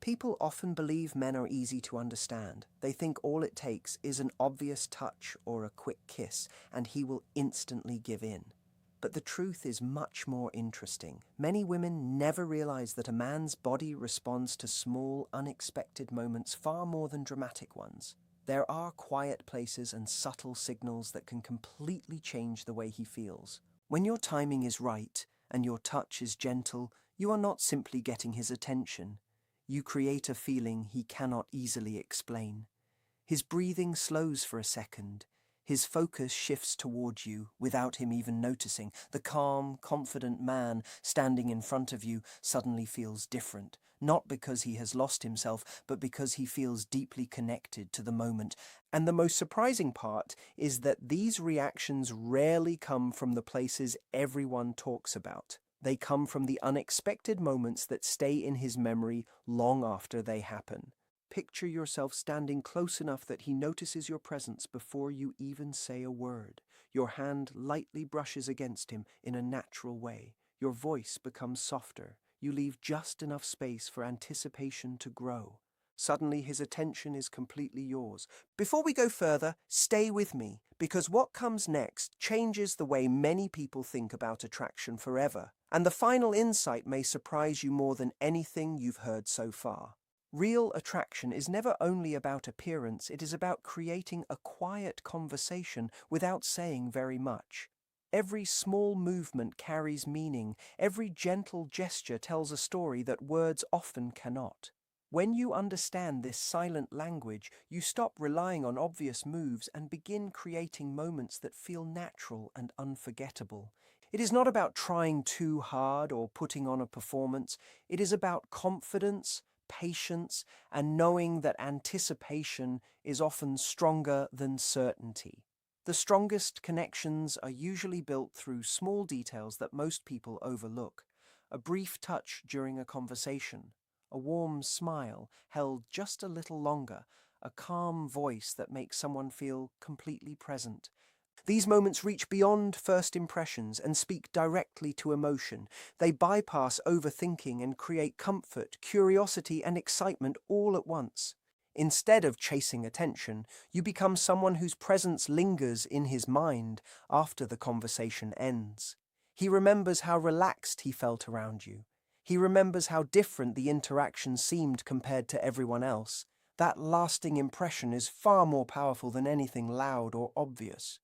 People often believe men are easy to understand. They think all it takes is an obvious touch or a quick kiss, and he will instantly give in. But the truth is much more interesting. Many women never realize that a man's body responds to small, unexpected moments far more than dramatic ones. There are quiet places and subtle signals that can completely change the way he feels. When your timing is right and your touch is gentle, you are not simply getting his attention. You create a feeling he cannot easily explain. His breathing slows for a second. His focus shifts toward you without him even noticing. The calm, confident man standing in front of you suddenly feels different, not because he has lost himself, but because he feels deeply connected to the moment. And the most surprising part is that these reactions rarely come from the places everyone talks about. They come from the unexpected moments that stay in his memory long after they happen. Picture yourself standing close enough that he notices your presence before you even say a word. Your hand lightly brushes against him in a natural way. Your voice becomes softer. You leave just enough space for anticipation to grow. Suddenly his attention is completely yours. Before we go further, stay with me, because what comes next changes the way many people think about attraction forever. And the final insight may surprise you more than anything you've heard so far. Real attraction is never only about appearance, it is about creating a quiet conversation without saying very much. Every small movement carries meaning. Every gentle gesture tells a story that words often cannot. When you understand this silent language, you stop relying on obvious moves and begin creating moments that feel natural and unforgettable. It is not about trying too hard or putting on a performance. It is about confidence, patience, and knowing that anticipation is often stronger than certainty. The strongest connections are usually built through small details that most people overlook. A brief touch during a conversation, a warm smile held just a little longer, a calm voice that makes someone feel completely present. These moments reach beyond first impressions and speak directly to emotion. They bypass overthinking and create comfort, curiosity, and excitement all at once. Instead of chasing attention, you become someone whose presence lingers in his mind after the conversation ends. He remembers how relaxed he felt around you. He remembers how different the interaction seemed compared to everyone else. That lasting impression is far more powerful than anything loud or obvious.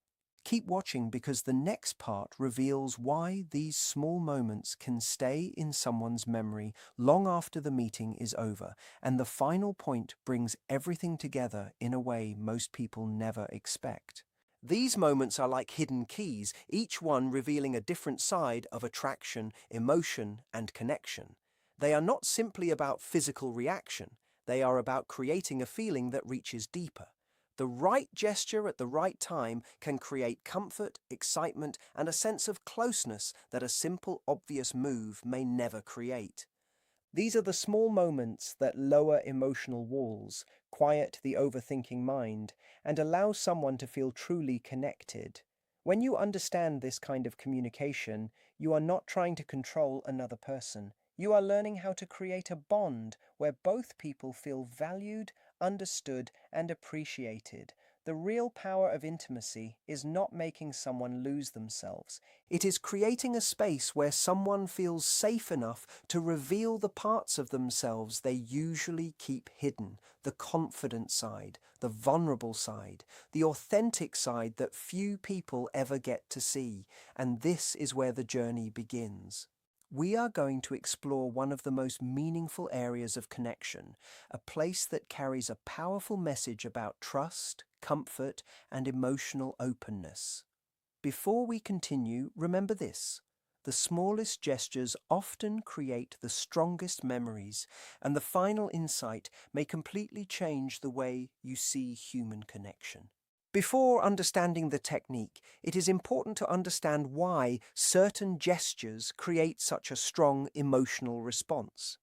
Keep watching, because the next part reveals why these small moments can stay in someone's memory long after the meeting is over, and the final point brings everything together in a way most people never expect. These moments are like hidden keys, each one revealing a different side of attraction, emotion, and connection. They are not simply about physical reaction. They are about creating a feeling that reaches deeper. The right gesture at the right time can create comfort, excitement, and a sense of closeness that a simple, obvious move may never create. These are the small moments that lower emotional walls, quiet the overthinking mind, and allow someone to feel truly connected. When you understand this kind of communication, you are not trying to control another person. You are learning how to create a bond where both people feel valued, understood, and appreciated. The real power of intimacy is not making someone lose themselves. It is creating a space where someone feels safe enough to reveal the parts of themselves they usually keep hidden, the confident side, the vulnerable side, the authentic side that few people ever get to see. And this is where the journey begins. We are going to explore one of the most meaningful areas of connection, a place that carries a powerful message about trust, comfort, and emotional openness. Before we continue, remember this: the smallest gestures often create the strongest memories, and the final insight may completely change the way you see human connection. Before understanding the technique, it is important to understand why certain gestures create such a strong emotional response.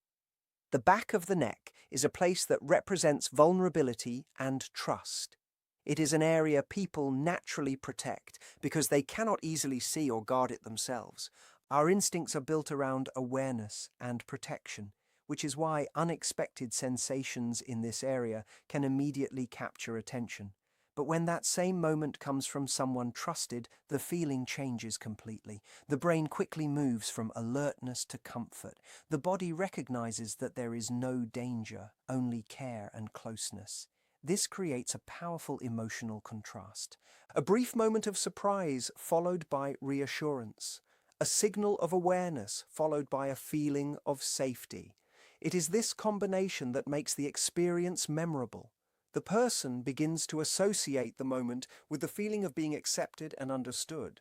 The back of the neck is a place that represents vulnerability and trust. It is an area people naturally protect because they cannot easily see or guard it themselves. Our instincts are built around awareness and protection. which is why unexpected sensations in this area can immediately capture attention. But when that same moment comes from someone trusted, the feeling changes completely. The brain quickly moves from alertness to comfort. The body recognizes that there is no danger, only care and closeness. This creates a powerful emotional contrast. A brief moment of surprise followed by reassurance. A signal of awareness followed by a feeling of safety. It is this combination that makes the experience memorable. The person begins to associate the moment with the feeling of being accepted and understood.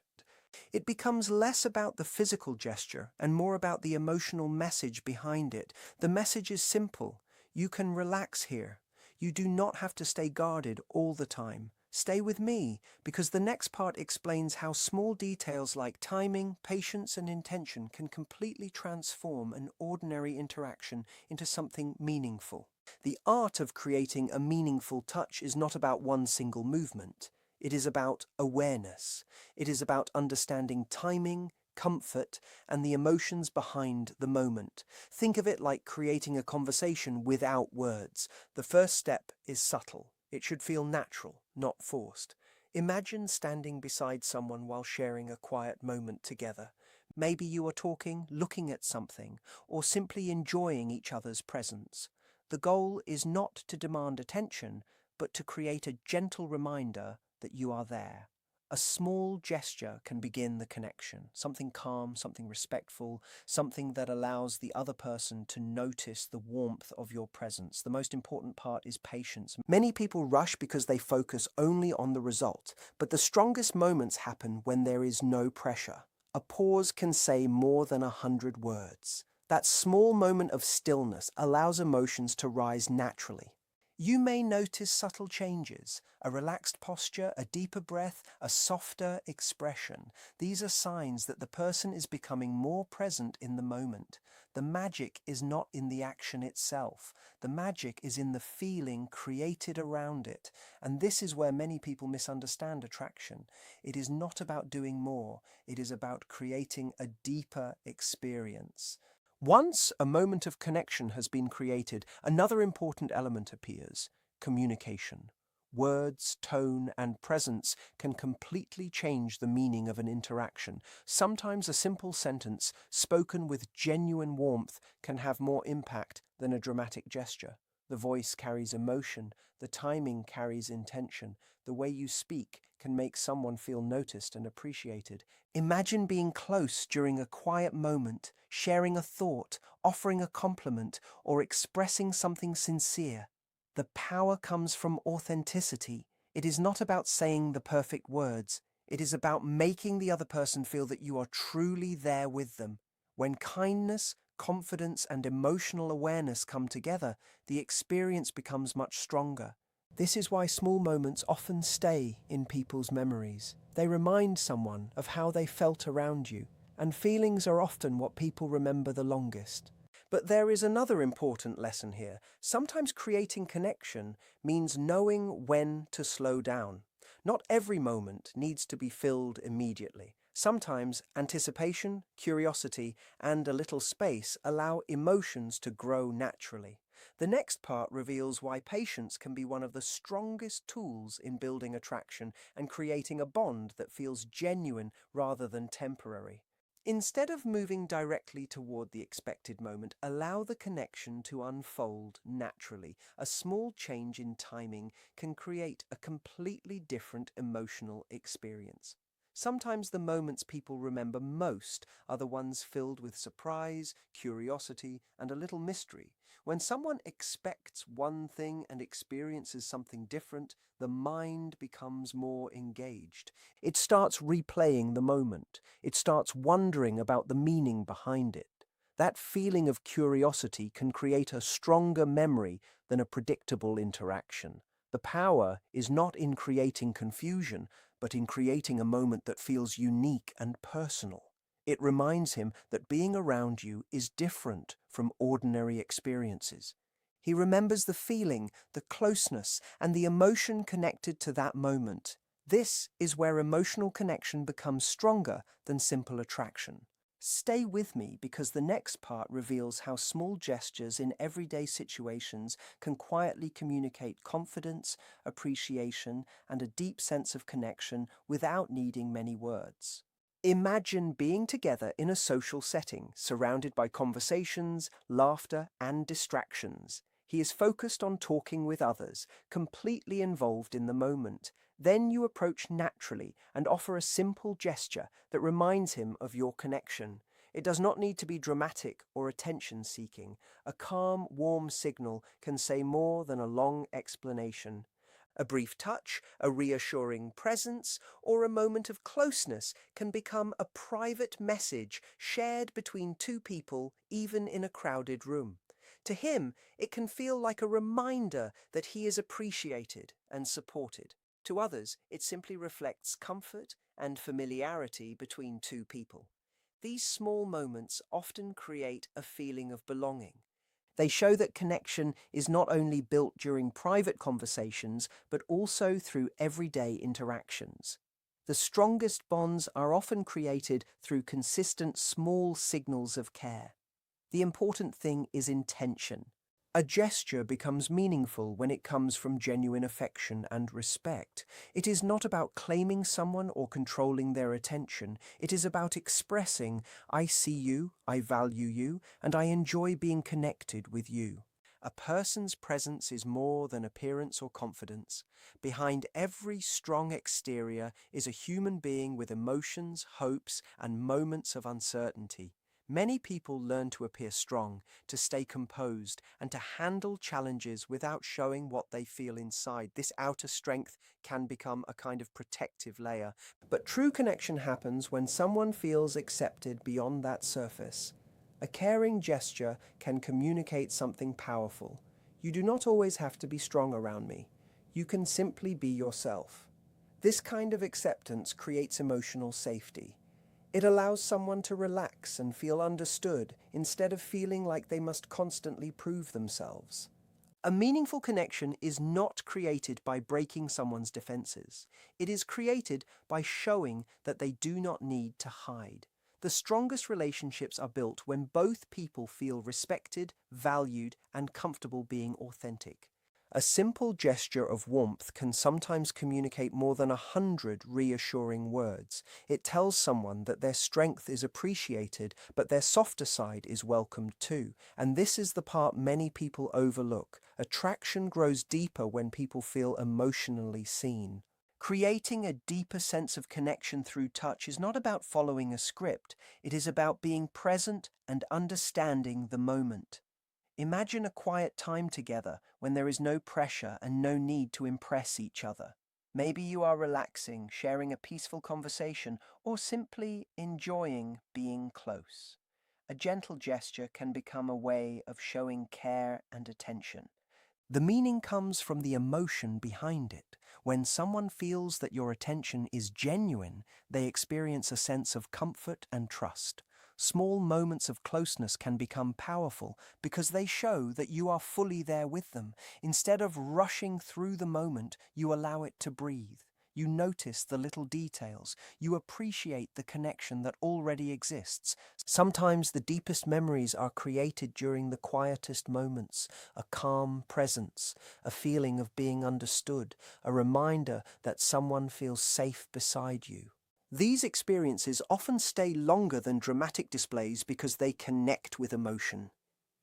It becomes less about the physical gesture and more about the emotional message behind it. The message is simple. You can relax here. You do not have to stay guarded all the time. Stay with me, because the next part explains how small details like timing, patience, and intention can completely transform an ordinary interaction into something meaningful. The art of creating a meaningful touch is not about one single movement. It is about awareness. It is about understanding timing, comfort, and the emotions behind the moment. Think of it like creating a conversation without words. The first step is subtle. It should feel natural, not forced. Imagine standing beside someone while sharing a quiet moment together. Maybe you are talking, looking at something, or simply enjoying each other's presence. The goal is not to demand attention, but to create a gentle reminder that you are there. A small gesture can begin the connection, something calm, something respectful, something that allows the other person to notice the warmth of your presence. The most important part is patience. Many people rush because they focus only on the result, but the strongest moments happen when there is no pressure. A pause can say more than 100 words. That small moment of stillness allows emotions to rise naturally. You may notice subtle changes, a relaxed posture, a deeper breath, a softer expression. These are signs that the person is becoming more present in the moment. The magic is not in the action itself. The magic is in the feeling created around it. And this is where many people misunderstand attraction. It is not about doing more. It is about creating a deeper experience. Once a moment of connection has been created, another important element appears: communication. Words, tone, and presence can completely change the meaning of an interaction. Sometimes a simple sentence, spoken with genuine warmth, can have more impact than a dramatic gesture. The voice carries emotion, the timing carries intention. The way you speak can make someone feel noticed and appreciated. Imagine being close during a quiet moment, sharing a thought, offering a compliment, or expressing something sincere. The power comes from authenticity. It is not about saying the perfect words. It is about making the other person feel that you are truly there with them. When kindness, confidence, and emotional awareness come together, the experience becomes much stronger. This is why small moments often stay in people's memories. They remind someone of how they felt around you, and feelings are often what people remember the longest. But there is another important lesson here. Sometimes creating connection means knowing when to slow down. Not every moment needs to be filled immediately. Sometimes anticipation, curiosity, and a little space allow emotions to grow naturally. The next part reveals why patience can be one of the strongest tools in building attraction and creating a bond that feels genuine rather than temporary. Instead of moving directly toward the expected moment, allow the connection to unfold naturally. A small change in timing can create a completely different emotional experience. Sometimes the moments people remember most are the ones filled with surprise, curiosity, and a little mystery. When someone expects one thing and experiences something different, the mind becomes more engaged. It starts replaying the moment. It starts wondering about the meaning behind it. That feeling of curiosity can create a stronger memory than a predictable interaction. The power is not in creating confusion, but in creating a moment that feels unique and personal. It reminds him that being around you is different from ordinary experiences. He remembers the feeling, the closeness, and the emotion connected to that moment. This is where emotional connection becomes stronger than simple attraction. Stay with me because the next part reveals how small gestures in everyday situations can quietly communicate confidence, appreciation, and a deep sense of connection without needing many words. Imagine being together in a social setting, surrounded by conversations, laughter, and distractions. He is focused on talking with others, completely involved in the moment. Then you approach naturally and offer a simple gesture that reminds him of your connection. It does not need to be dramatic or attention-seeking. A calm, warm signal can say more than a long explanation. A brief touch, a reassuring presence, or a moment of closeness can become a private message shared between two people, even in a crowded room. To him, it can feel like a reminder that he is appreciated and supported. To others, it simply reflects comfort and familiarity between two people. These small moments often create a feeling of belonging. They show that connection is not only built during private conversations, but also through everyday interactions. The strongest bonds are often created through consistent small signals of care. The important thing is intention. A gesture becomes meaningful when it comes from genuine affection and respect. It is not about claiming someone or controlling their attention. It is about expressing, I see you, I value you, and I enjoy being connected with you. A person's presence is more than appearance or confidence. Behind every strong exterior is a human being with emotions, hopes, and moments of uncertainty. Many people learn to appear strong, to stay composed, and to handle challenges without showing what they feel inside. This outer strength can become a kind of protective layer. But true connection happens when someone feels accepted beyond that surface. A caring gesture can communicate something powerful. You do not always have to be strong around me. You can simply be yourself. This kind of acceptance creates emotional safety. It allows someone to relax and feel understood instead of feeling like they must constantly prove themselves. A meaningful connection is not created by breaking someone's defenses. It is created by showing that they do not need to hide. The strongest relationships are built when both people feel respected, valued, and comfortable being authentic. A simple gesture of warmth can sometimes communicate more than 100 reassuring words. It tells someone that their strength is appreciated, but their softer side is welcomed too. And this is the part many people overlook. Attraction grows deeper when people feel emotionally seen. Creating a deeper sense of connection through touch is not about following a script. It is about being present and understanding the moment. Imagine a quiet time together when there is no pressure and no need to impress each other. Maybe you are relaxing, sharing a peaceful conversation, or simply enjoying being close. A gentle gesture can become a way of showing care and attention. The meaning comes from the emotion behind it. When someone feels that your attention is genuine, they experience a sense of comfort and trust. Small moments of closeness can become powerful because they show that you are fully there with them. Instead of rushing through the moment, you allow it to breathe. You notice the little details. You appreciate the connection that already exists. Sometimes the deepest memories are created during the quietest moments. A calm presence, a feeling of being understood, a reminder that someone feels safe beside you. These experiences often stay longer than dramatic displays because they connect with emotion.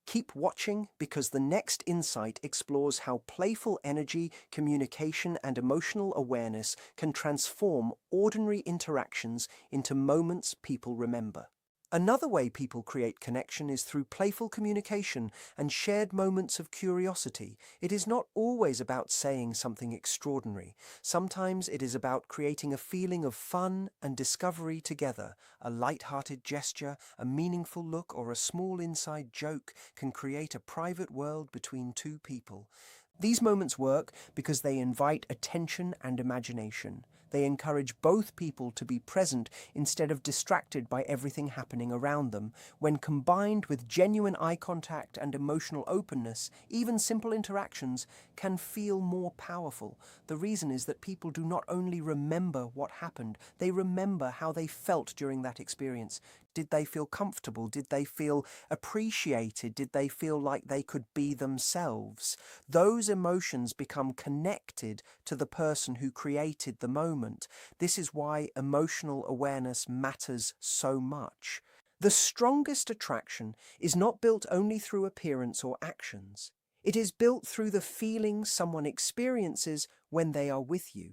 Keep watching because the next insight explores how playful energy, communication, and emotional awareness can transform ordinary interactions into moments people remember. Another way people create connection is through playful communication and shared moments of curiosity. It is not always about saying something extraordinary. Sometimes it is about creating a feeling of fun and discovery together. A light-hearted gesture, a meaningful look, or a small inside joke can create a private world between two people. These moments work because they invite attention and imagination. They encourage both people to be present instead of distracted by everything happening around them. When combined with genuine eye contact and emotional openness, even simple interactions can feel more powerful. The reason is that people do not only remember what happened, they remember how they felt during that experience. Did they feel comfortable? Did they feel appreciated? Did they feel like they could be themselves? Those emotions become connected to the person who created the moment. This is why emotional awareness matters so much. The strongest attraction is not built only through appearance or actions. It is built through the feeling someone experiences when they are with you.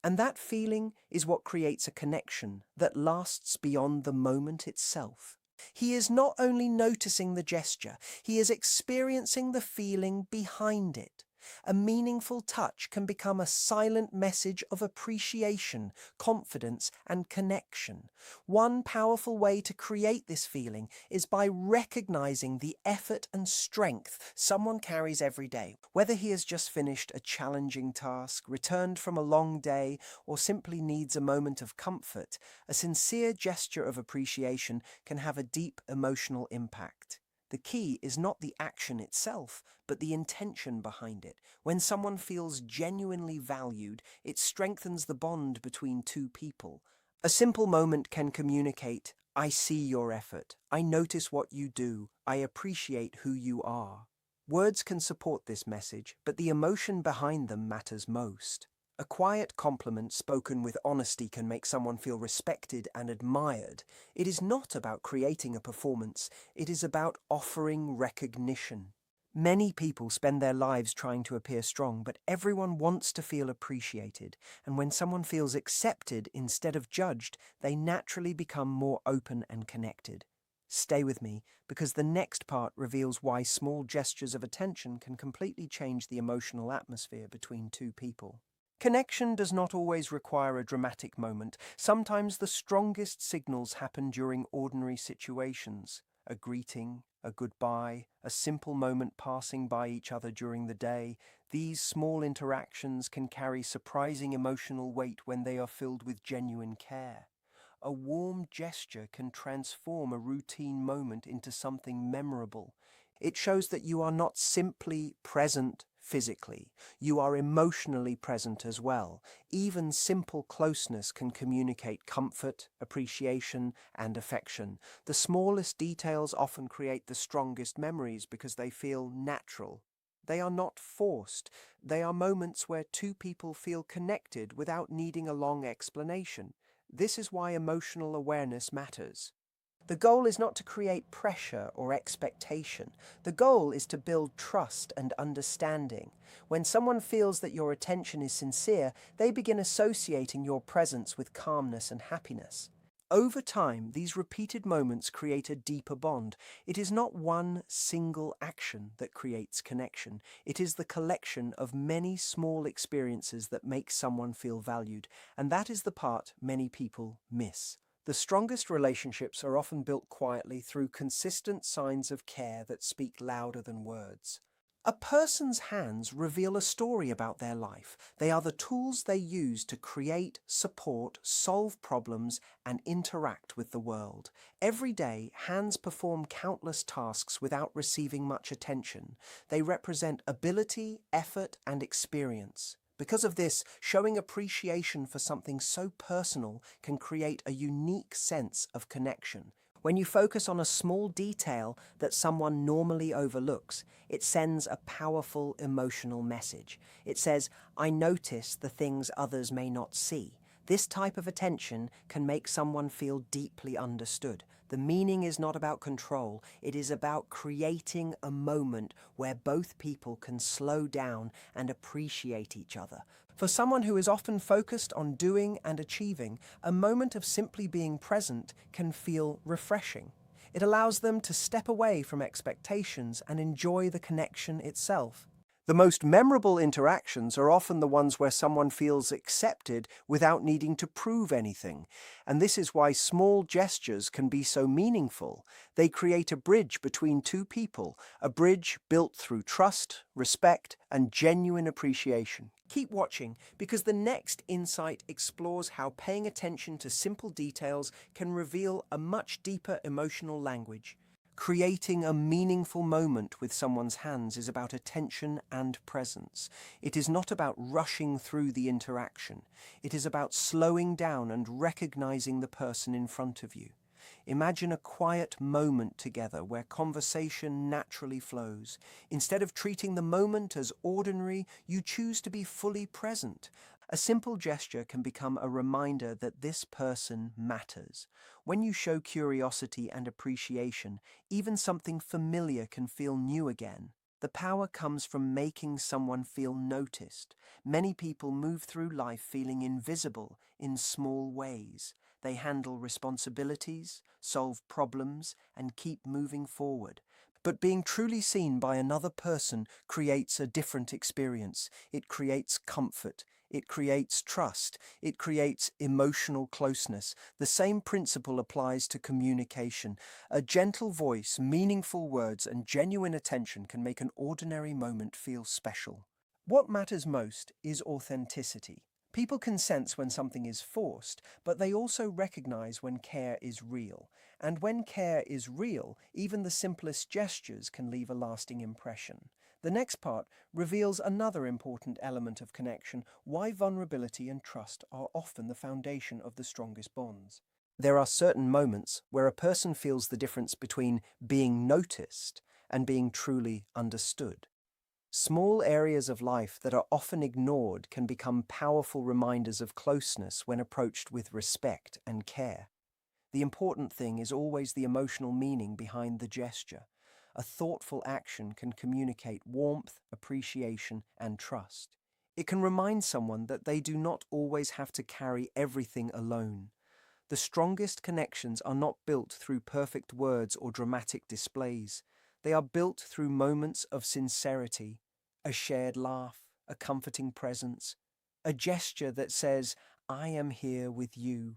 And that feeling is what creates a connection that lasts beyond the moment itself. He is not only noticing the gesture, he is experiencing the feeling behind it. A meaningful touch can become a silent message of appreciation, confidence, and connection. One powerful way to create this feeling is by recognizing the effort and strength someone carries every day. Whether he has just finished a challenging task, returned from a long day, or simply needs a moment of comfort, a sincere gesture of appreciation can have a deep emotional impact. The key is not the action itself, but the intention behind it. When someone feels genuinely valued, it strengthens the bond between two people. A simple moment can communicate, "I see your effort. I notice what you do. I appreciate who you are." Words can support this message, but the emotion behind them matters most. A quiet compliment spoken with honesty can make someone feel respected and admired. It is not about creating a performance, it is about offering recognition. Many people spend their lives trying to appear strong, but everyone wants to feel appreciated. And when someone feels accepted instead of judged, they naturally become more open and connected. Stay with me, because the next part reveals why small gestures of attention can completely change the emotional atmosphere between two people. Connection does not always require a dramatic moment. Sometimes the strongest signals happen during ordinary situations. A greeting, a goodbye, a simple moment passing by each other during the day. These small interactions can carry surprising emotional weight when they are filled with genuine care. A warm gesture can transform a routine moment into something memorable. It shows that you are not simply present physically, you are emotionally present as well. Even simple closeness can communicate comfort, appreciation, and affection. The smallest details often create the strongest memories because they feel natural. They are not forced. They are moments where two people feel connected without needing a long explanation. This is why emotional awareness matters. The goal is not to create pressure or expectation. The goal is to build trust and understanding. When someone feels that your attention is sincere, they begin associating your presence with calmness and happiness. Over time, these repeated moments create a deeper bond. It is not one single action that creates connection. It is the collection of many small experiences that make someone feel valued, and that is the part many people miss. The strongest relationships are often built quietly through consistent signs of care that speak louder than words. A person's hands reveal a story about their life. They are the tools they use to create, support, solve problems, and interact with the world. Every day, hands perform countless tasks without receiving much attention. They represent ability, effort, and experience. Because of this, showing appreciation for something so personal can create a unique sense of connection. When you focus on a small detail that someone normally overlooks, it sends a powerful emotional message. It says, "I notice the things others may not see." This type of attention can make someone feel deeply understood. The meaning is not about control, it is about creating a moment where both people can slow down and appreciate each other. For someone who is often focused on doing and achieving, a moment of simply being present can feel refreshing. It allows them to step away from expectations and enjoy the connection itself. The most memorable interactions are often the ones where someone feels accepted without needing to prove anything. And this is why small gestures can be so meaningful. They create a bridge between two people, a bridge built through trust, respect, and genuine appreciation. Keep watching, because the next insight explores how paying attention to simple details can reveal a much deeper emotional language. Creating a meaningful moment with someone's hands is about attention and presence. It is not about rushing through the interaction. It is about slowing down and recognizing the person in front of you. Imagine a quiet moment together where conversation naturally flows. Instead of treating the moment as ordinary, you choose to be fully present. A simple gesture can become a reminder that this person matters. When you show curiosity and appreciation, even something familiar can feel new again. The power comes from making someone feel noticed. Many people move through life feeling invisible in small ways. They handle responsibilities, solve problems, and keep moving forward. But being truly seen by another person creates a different experience. It creates comfort. It creates trust. It creates emotional closeness. The same principle applies to communication. A gentle voice, meaningful words, and genuine attention can make an ordinary moment feel special. What matters most is authenticity. People can sense when something is forced, but they also recognize when care is real. And when care is real, even the simplest gestures can leave a lasting impression. The next part reveals another important element of connection: why vulnerability and trust are often the foundation of the strongest bonds. There are certain moments where a person feels the difference between being noticed and being truly understood. Small areas of life that are often ignored can become powerful reminders of closeness when approached with respect and care. The important thing is always the emotional meaning behind the gesture. A thoughtful action can communicate warmth, appreciation, and trust. It can remind someone that they do not always have to carry everything alone. The strongest connections are not built through perfect words or dramatic displays. They are built through moments of sincerity, a shared laugh, a comforting presence, a gesture that says, "I am here with you."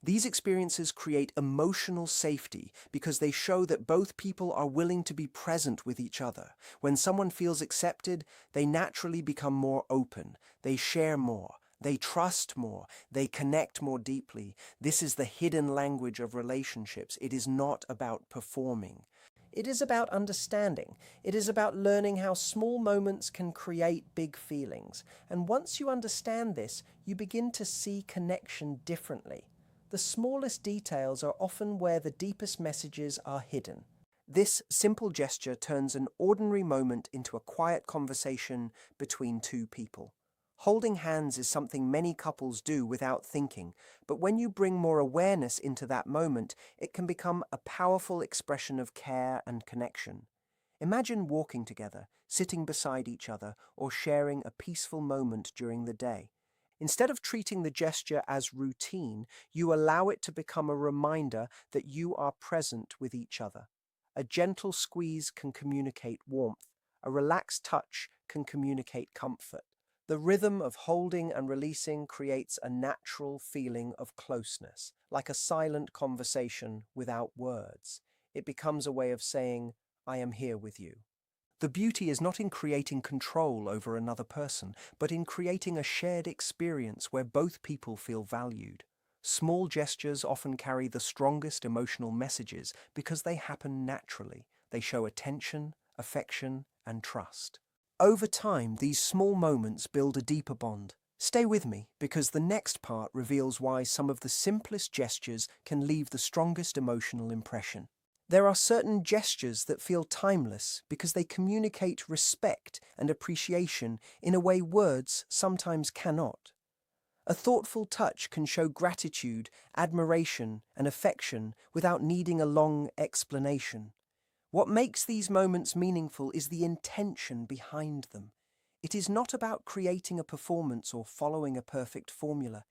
These experiences create emotional safety because they show that both people are willing to be present with each other. When someone feels accepted, they naturally become more open, they share more, they trust more, they connect more deeply. This is the hidden language of relationships. It is not about performing. It is about understanding. It is about learning how small moments can create big feelings. And once you understand this, you begin to see connection differently. The smallest details are often where the deepest messages are hidden. This simple gesture turns an ordinary moment into a quiet conversation between two people. Holding hands is something many couples do without thinking, but when you bring more awareness into that moment, it can become a powerful expression of care and connection. Imagine walking together, sitting beside each other, or sharing a peaceful moment during the day. Instead of treating the gesture as routine, you allow it to become a reminder that you are present with each other. A gentle squeeze can communicate warmth. A relaxed touch can communicate comfort. The rhythm of holding and releasing creates a natural feeling of closeness, like a silent conversation without words. It becomes a way of saying, "I am here with you." The beauty is not in creating control over another person, but in creating a shared experience where both people feel valued. Small gestures often carry the strongest emotional messages because they happen naturally. They show attention, affection, and trust. Over time, these small moments build a deeper bond. Stay with me, because the next part reveals why some of the simplest gestures can leave the strongest emotional impression. There are certain gestures that feel timeless because they communicate respect and appreciation in a way words sometimes cannot. A thoughtful touch can show gratitude, admiration, and affection without needing a long explanation. What makes these moments meaningful is the intention behind them. It is not about creating a performance or following a perfect formula.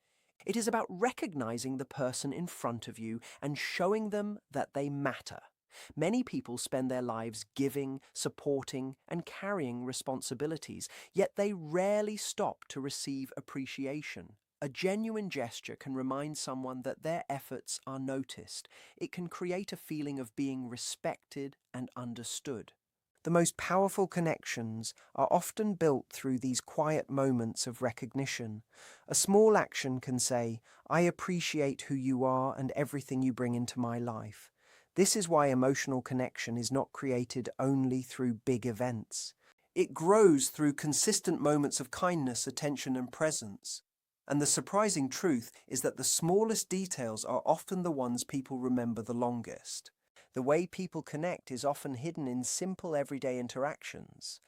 It is about recognizing the person in front of you and showing them that they matter. Many people spend their lives giving, supporting, and carrying responsibilities, yet they rarely stop to receive appreciation. A genuine gesture can remind someone that their efforts are noticed. It can create a feeling of being respected and understood. The most powerful connections are often built through these quiet moments of recognition. A small action can say, "I appreciate who you are and everything you bring into my life." This is why emotional connection is not created only through big events. It grows through consistent moments of kindness, attention, and presence. And the surprising truth is that the smallest details are often the ones people remember the longest. The way people connect is often hidden in simple everyday interactions.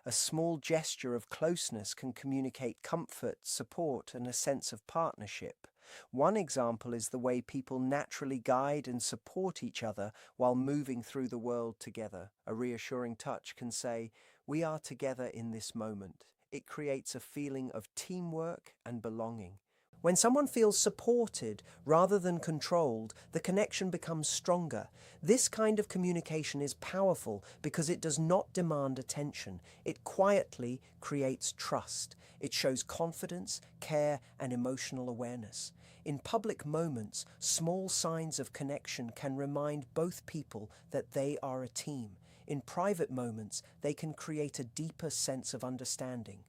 A small gesture of closeness can communicate comfort, support, and a sense of partnership. One example is the way people naturally guide and support each other while moving through the world together. A reassuring touch can say, "We are together in this moment." It creates a feeling of teamwork and belonging. When someone feels supported rather than controlled, the connection becomes stronger. This kind of communication is powerful because it does not demand attention. It quietly creates trust. It shows confidence, care, and emotional awareness. In public moments, small signs of connection can remind both people that they are a team. In private moments, they can create a deeper sense of understanding.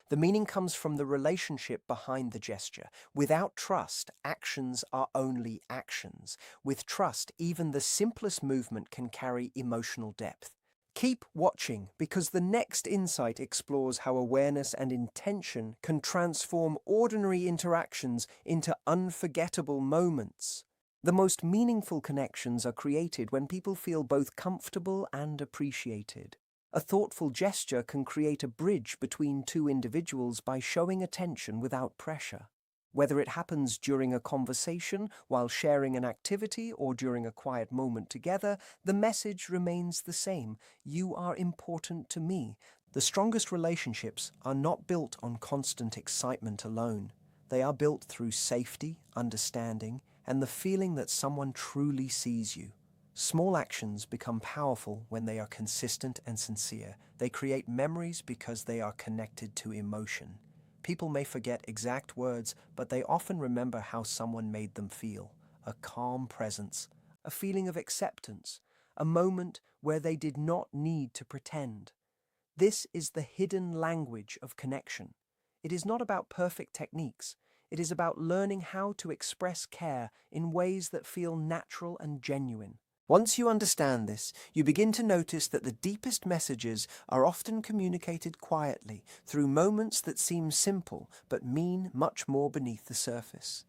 The meaning comes from the relationship behind the gesture. Without trust, actions are only actions. With trust, even the simplest movement can carry emotional depth. Keep watching, because the next insight explores how awareness and intention can transform ordinary interactions into unforgettable moments. The most meaningful connections are created when people feel both comfortable and appreciated. A thoughtful gesture can create a bridge between two individuals by showing attention without pressure. Whether it happens during a conversation, while sharing an activity, or during a quiet moment together, the message remains the same: you are important to me. The strongest relationships are not built on constant excitement alone. They are built through safety, understanding, and the feeling that someone truly sees you. Small actions become powerful when they are consistent and sincere. They create memories because they are connected to emotion. People may forget exact words, but they often remember how someone made them feel. A calm presence, a feeling of acceptance, a moment where they did not need to pretend. This is the hidden language of connection. It is not about perfect techniques. It is about learning how to express care in ways that feel natural and genuine. Once you understand this, you begin to notice that the deepest messages are often communicated quietly, through moments that seem simple but mean much more beneath the surface.